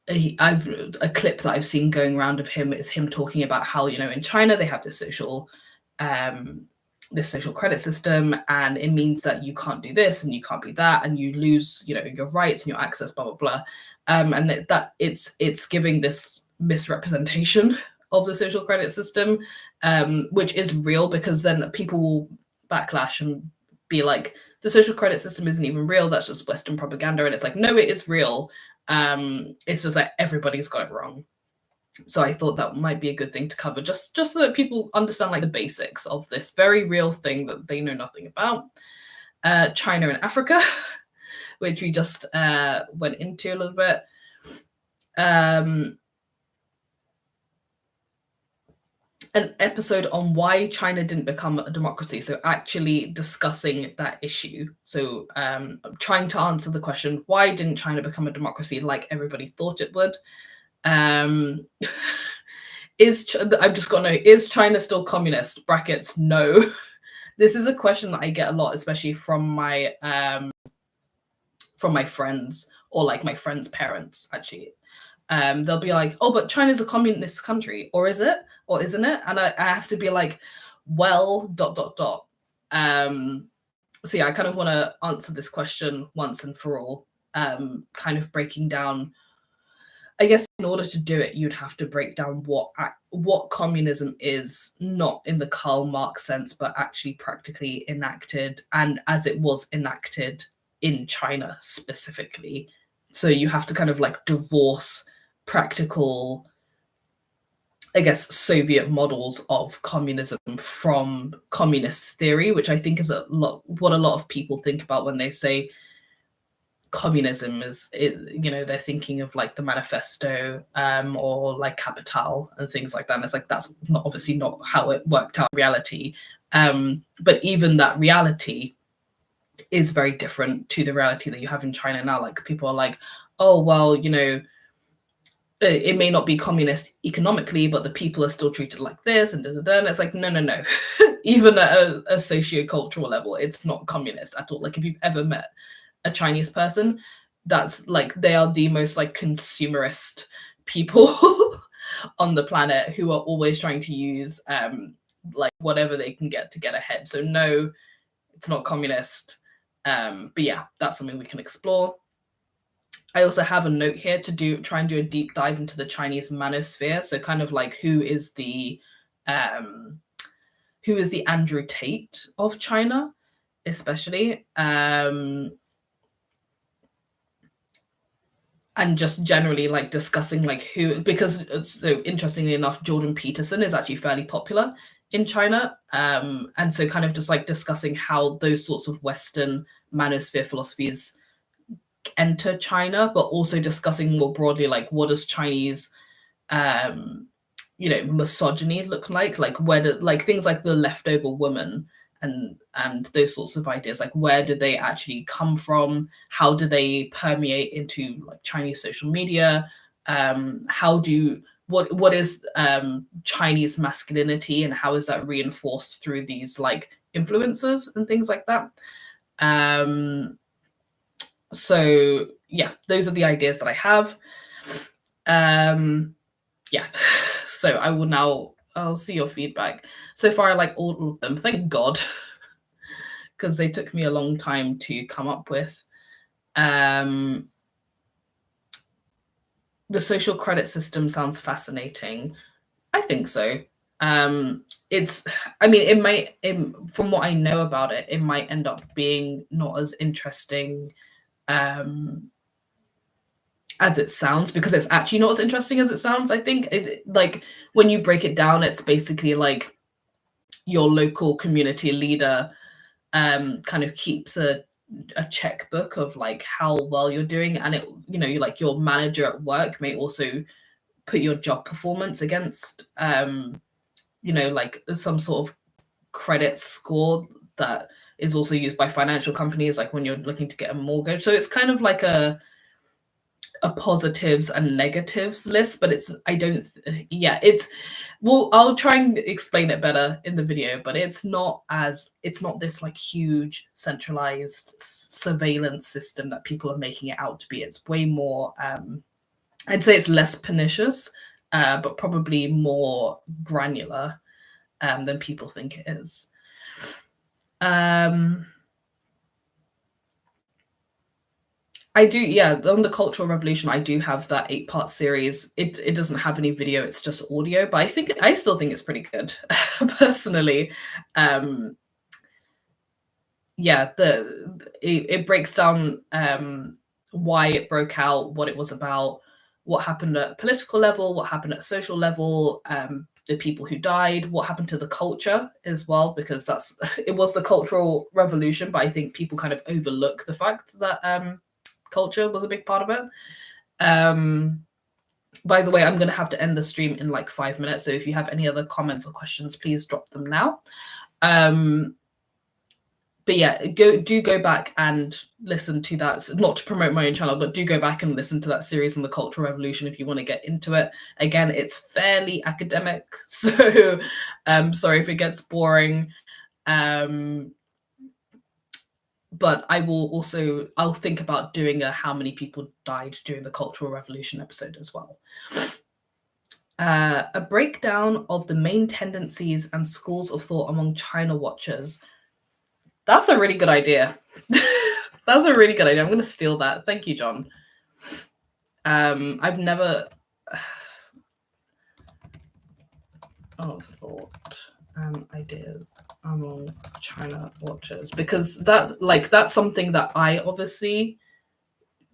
a clip that I've seen going around of him is him talking about how, you know, in China they have this social credit system, and it means that you can't do this and you can't be that, and you lose, you know, your rights and your access, blah blah blah, and that it's giving this misrepresentation of the social credit system, which is real, because then people will backlash and be like, the social credit system isn't even real, that's just Western propaganda. And it's like, no, it is real. It's just that everybody's got it wrong. So I thought that might be a good thing to cover, just so that people understand like the basics of this very real thing that they know nothing about. China and Africa, which we just went into a little bit. An episode on why China didn't become a democracy. So actually discussing that issue. So trying to answer the question, why didn't China become a democracy like everybody thought it would? I've just got to know, is China still communist? Brackets, no. This is a question that I get a lot, especially from my friends, or like my friends' parents, actually. They'll be like, oh, but China's a communist country, or is it, or isn't it? And I have to be like, well, ... So yeah, I kind of want to answer this question once and for all, kind of breaking down, I guess in order to do it, you'd have to break down what communism is, not in the Karl Marx sense, but actually practically enacted, and as it was enacted in China specifically. So you have to kind of like divorce practical, I guess, Soviet models of communism from communist theory, which I think is what a lot of people think about when they say communism is, you know, they're thinking of like the manifesto, or like Capital and things like that. And it's like, that's obviously not how it worked out in reality. But even that reality is very different to the reality that you have in China now. Like people are like, oh, well, you know, it may not be communist economically, but the people are still treated like this, and and it's like, no. Even at a socio-cultural level, it's not communist at all. Like if you've ever met a Chinese person, that's like, they are the most like consumerist people on the planet, who are always trying to use like whatever they can get to get ahead. So no, it's not communist. But yeah, that's something we can explore. I also have a note here to try and do a deep dive into the Chinese manosphere. So kind of like who is the Andrew Tate of China, especially. And just generally like discussing like who, because so interestingly enough, Jordan Peterson is actually fairly popular in China. And so kind of just like discussing how those sorts of Western manosphere philosophies enter China, but also discussing more broadly, like what does Chinese, you know, misogyny look like where do, like things like the leftover woman and those sorts of ideas, like where do they actually come from? How do they permeate into like Chinese social media? What is Chinese masculinity, and how is that reinforced through these like influences and things like that? So yeah, those are the ideas that I have. Yeah, so I'll see your feedback. So far, I like all of them, thank God, because they took me a long time to come up with. the social credit system sounds fascinating. I think so. It's, I mean, it might, from what I know about it, it might end up being not as interesting as it sounds, because it's actually not as interesting as it sounds. I think like when you break it down, it's basically like your local community leader kind of keeps a checkbook of like how well you're doing, and it, you know, you like your manager at work may also put your job performance against you know, like some sort of credit score that is also used by financial companies, like when you're looking to get a mortgage. So it's kind of like a positives and negatives list, but it's, I don't, yeah, it's, well, I'll try and explain it better in the video, but it's not this like huge centralized surveillance system that people are making it out to be. It's way more, I'd say it's less pernicious, but probably more granular than people think it is. I do, yeah. On the Cultural Revolution, I do have that 8-part series. It doesn't have any video; it's just audio. But I still think it's pretty good, personally. Yeah, it breaks down why it broke out, what it was about, what happened at a political level, what happened at a social level, the people who died, what happened to the culture as well, because that's it was the Cultural Revolution, but I think people kind of overlook the fact that culture was a big part of it. By the way, I'm going to have to end the stream in like 5 minutes, so if you have any other comments or questions, please drop them now. But yeah, do go back and listen to that. Not to promote my own channel, but do go back and listen to that series on the Cultural Revolution if you want to get into it. Again, it's fairly academic, so sorry if it gets boring. But I'll think about doing a how many people died during the Cultural Revolution episode as well. A breakdown of the main tendencies and schools of thought among China watchers. That's a really good idea. That's a really good idea. I'm going to steal that. Thank you, John. I've never thought and ideas among China watchers, because that's something that I obviously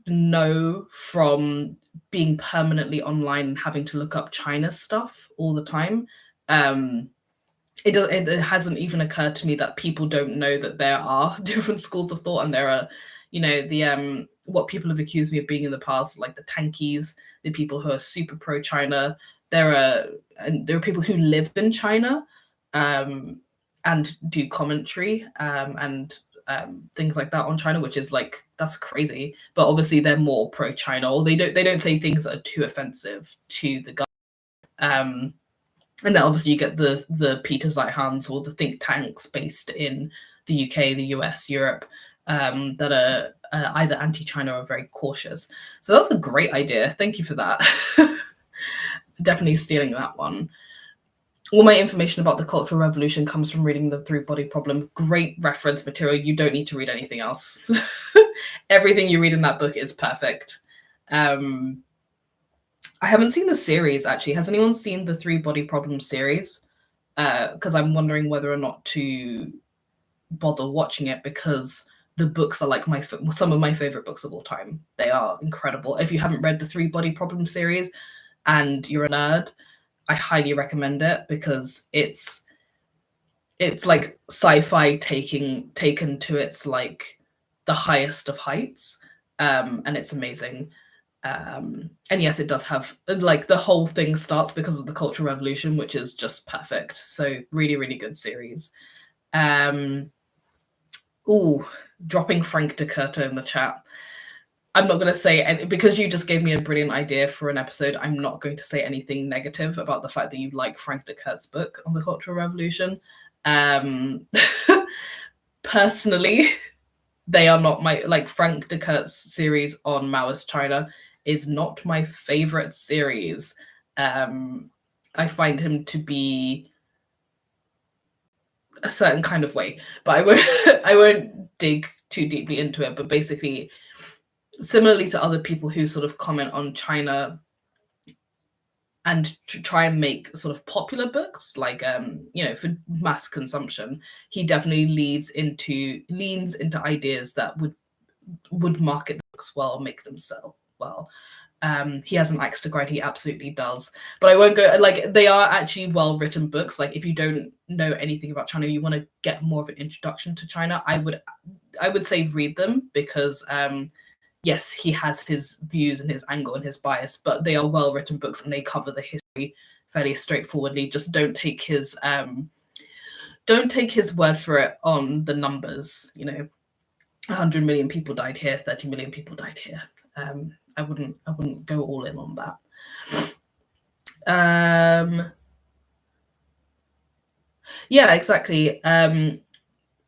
know from being permanently online and having to look up China stuff all the time. It hasn't even occurred to me that people don't know that there are different schools of thought, and there are, you know, the what people have accused me of being in the past, like the tankies, the people who are super pro China. There are people who live in China and do commentary and things like that on China, which is like, that's crazy. But obviously they're more pro China, or they don't say things that are too offensive to the government. And then obviously you get the Peter Zeithans, or the think tanks based in the UK, the US, Europe, that are either anti-China or very cautious. So that's a great idea. Thank you for that. Definitely stealing that one. All my information about the Cultural Revolution comes from reading the Three-Body Problem. Great reference material. You don't need to read anything else. Everything you read in that book is perfect. I haven't seen the series, actually. Has anyone seen the Three-Body Problem series? Because I'm wondering whether or not to bother watching it, because the books are like some of my favorite books of all time. They are incredible. If you haven't read the Three-Body Problem series and you're a nerd, I highly recommend it, because it's like sci-fi taken to its like the highest of heights, and it's amazing. And yes, it does have, like, the whole thing starts because of the Cultural Revolution, which is just perfect. So really, really good series. Dropping Frank Decoupling in the chat. I'm not going to say any, because you just gave me a brilliant idea for an episode. I'm not going to say anything negative about the fact that you like Frank Decouplin's book on the Cultural Revolution. Personally, they are not my, like, Frank Decouplin's series on Maoist China is not my favorite series. I find him to be a certain kind of way, but I won't dig too deeply into it. But basically, similarly to other people who sort of comment on China and to try and make sort of popular books, like for mass consumption. He definitely leans into ideas that would market books well, make them sell well. He has an axe to grind, he absolutely does. But I won't go, like, they are actually well-written books. Like, if you don't know anything about China, you want to get more of an introduction to China, I would say read them, because yes, he has his views and his angle and his bias, but they are well-written books and they cover the history fairly straightforwardly. Just don't take his word for it on the numbers. 100 million people died here, 30 million people died here. I wouldn't go all in on that. Yeah, exactly.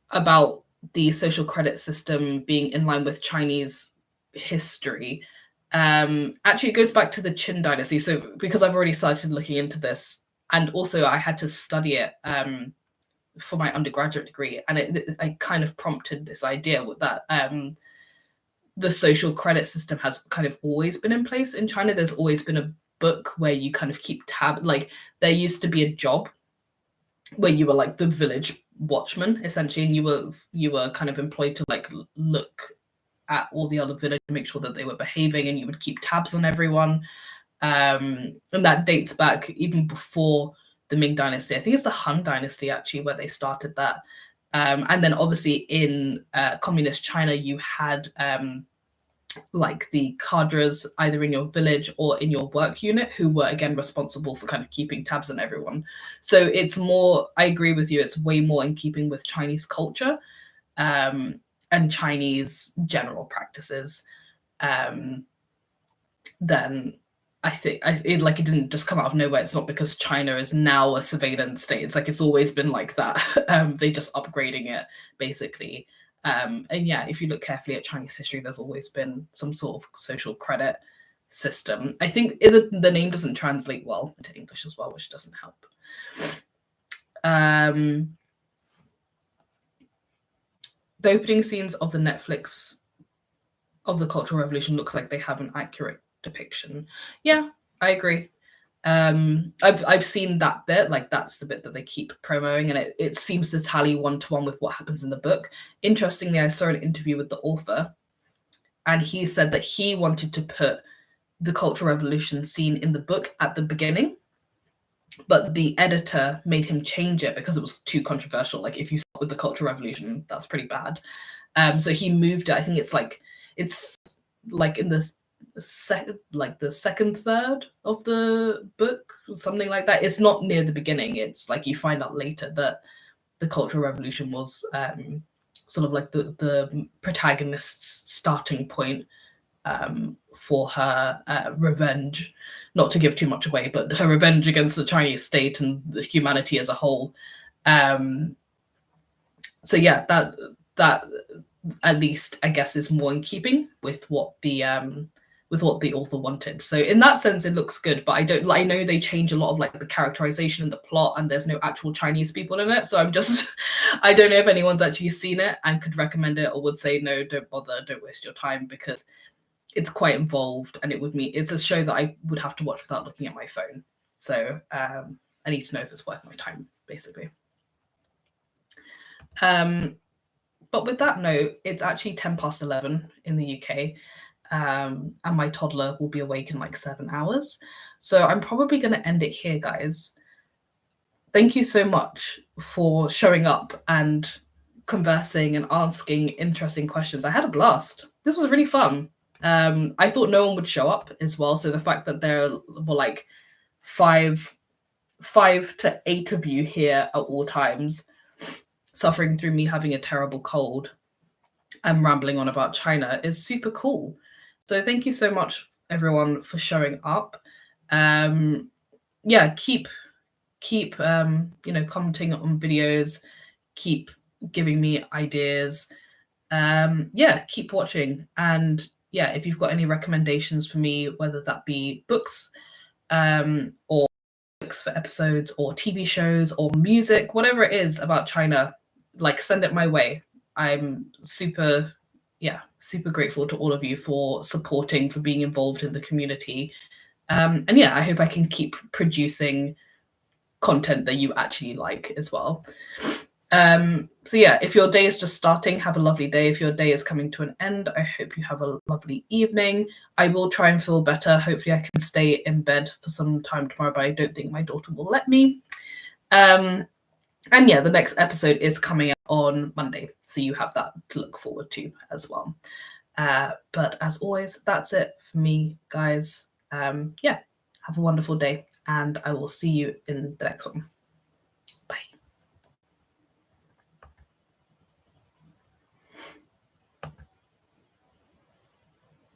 About the social credit system being in line with Chinese history. Actually, it goes back to the Qin dynasty. So, because I've already started looking into this, and also I had to study it for my undergraduate degree, and it kind of prompted this idea that the social credit system has kind of always been in place in China. There's always been a book where you kind of keep tab. Like, there used to be a job where you were like the village watchman, essentially, and you were kind of employed to like look at all the other village and make sure that they were behaving, and you would keep tabs on everyone. And that dates back even before the Ming Dynasty. I think it's the Han Dynasty, actually, where they started that. And then obviously in communist China, you had like the cadres either in your village or in your work unit, who were again responsible for kind of keeping tabs on everyone. So it's more, I agree with you, it's way more in keeping with Chinese culture and Chinese general practices than I think it didn't just come out of nowhere. It's not because China is now a surveillance state. It's like it's always been like that. They just upgrading it, basically. And yeah, if you look carefully at Chinese history, there's always been some sort of social credit system. I think the name doesn't translate well into English as well, which doesn't help. The opening scenes of the Netflix of the Cultural Revolution looks like they have an accurate depiction. Yeah, I agree. I've seen that bit, like that's the bit that they keep promoting, and it seems to tally 1-to-1 with what happens in the book. Interestingly, I saw an interview with the author, and he said that he wanted to put the Cultural Revolution scene in the book at the beginning, but the editor made him change it because it was too controversial. Like, if you start with the Cultural Revolution, that's pretty bad. So he moved it. I think it's like in the second third of the book, something like that. It's not near the beginning. It's like you find out later that the Cultural Revolution was sort of like the protagonist's starting point for her revenge. Not to give too much away, but her revenge against the Chinese state and the humanity as a whole. So yeah, that at least I guess is more in keeping with what the author wanted. So in that sense, it looks good. But I know they change a lot of like the characterization and the plot, and there's no actual Chinese people in it. So I don't know if anyone's actually seen it and could recommend it, or would say no, don't bother, don't waste your time, because it's quite involved, and it's a show that I would have to watch without looking at my phone. So I need to know if it's worth my time, basically. But with that note, it's actually 11 in the UK. And my toddler will be awake in like 7 hours. So I'm probably going to end it here, guys. Thank you so much for showing up and conversing and asking interesting questions. I had a blast. This was really fun. I thought no one would show up as well. So the fact that there were like 5 to 8 of you here at all times, suffering through me having a terrible cold and rambling on about China, is super cool. So thank you so much, everyone, for showing up. Yeah, keep commenting on videos, keep giving me ideas. Yeah, keep watching. And yeah, if you've got any recommendations for me, whether that be books or books for episodes or TV shows or music, whatever it is about China, like, send it my way. I'm super grateful to all of you for supporting, for being involved in the community. And yeah, I hope I can keep producing content that you actually like as well. So yeah, if your day is just starting, have a lovely day. If your day is coming to an end, I hope you have a lovely evening. I will try and feel better. Hopefully I can stay in bed for some time tomorrow, but I don't think my daughter will let me. And yeah, the next episode is coming out on Monday, so you have that to look forward to as well. But as always, that's it for me, guys. Yeah, have a wonderful day, and I will see you in the next one.